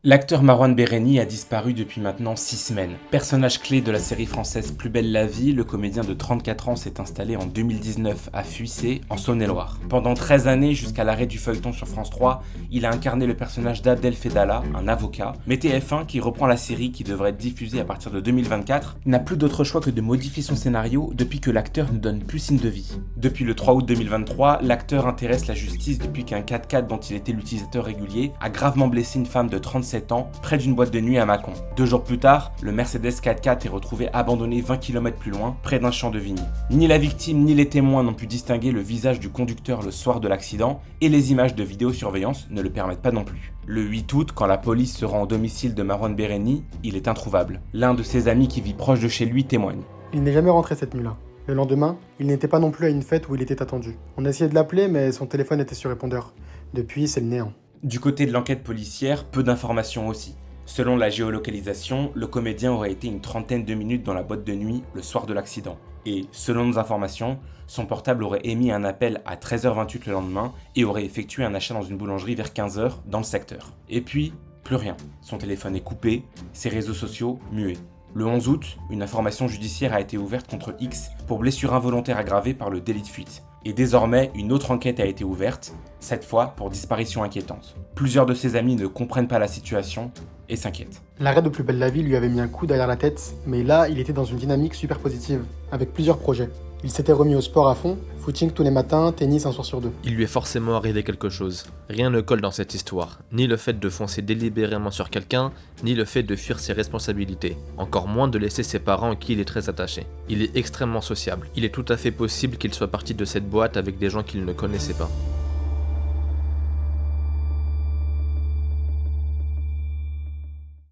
L'acteur Marouane Béréni a disparu depuis maintenant 6 semaines. Personnage clé de la série française Plus belle la vie, le comédien de 34 ans s'est installé en 2019 à Fuissé, en Saône-et-Loire. Pendant 13 années, jusqu'à l'arrêt du feuilleton sur France 3, il a incarné le personnage d'Abdel Fedala, un avocat. Mais TF1, qui reprend la série qui devrait être diffusée à partir de 2024, n'a plus d'autre choix que de modifier son scénario depuis que l'acteur ne donne plus signe de vie. Depuis le 3 août 2023, l'acteur intéresse la justice depuis qu'un 4x4 dont il était l'utilisateur régulier a gravement blessé une femme de 37 ans près d'une boîte de nuit à Mâcon. 2 jours plus tard, le Mercedes 4x4 est retrouvé abandonné 20 km plus loin, près d'un champ de vignes. Ni la victime ni les témoins n'ont pu distinguer le visage du conducteur le soir de l'accident et les images de vidéosurveillance ne le permettent pas non plus. Le 8 août, quand la police se rend au domicile de Marouane Béréni, il est introuvable. L'un de ses amis qui vit proche de chez lui témoigne. Il n'est jamais rentré cette nuit-là. Le lendemain, il n'était pas non plus à une fête où il était attendu. On a essayé de l'appeler, mais son téléphone était sur répondeur. Depuis, c'est le néant. Du côté de l'enquête policière, peu d'informations aussi. Selon la géolocalisation, le comédien aurait été une trentaine de minutes dans la boîte de nuit le soir de l'accident. Et, selon nos informations, son portable aurait émis un appel à 13h28 le lendemain et aurait effectué un achat dans une boulangerie vers 15h dans le secteur. Et puis, plus rien. Son téléphone est coupé, ses réseaux sociaux muets. Le 11 août, une information judiciaire a été ouverte contre X pour blessure involontaire aggravée par le délit de fuite. Et désormais, une autre enquête a été ouverte, cette fois pour disparition inquiétante. Plusieurs de ses amis ne comprennent pas la situation et s'inquiètent. L'arrêt de Plus belle la vie lui avait mis un coup derrière la tête, mais là, il était dans une dynamique super positive, avec plusieurs projets. Il s'était remis au sport à fond, footing tous les matins, tennis un soir sur deux. Il lui est forcément arrivé quelque chose. Rien ne colle dans cette histoire. Ni le fait de foncer délibérément sur quelqu'un, ni le fait de fuir ses responsabilités. Encore moins de laisser ses parents à qui il est très attaché. Il est extrêmement sociable. Il est tout à fait possible qu'il soit parti de cette boîte avec des gens qu'il ne connaissait pas.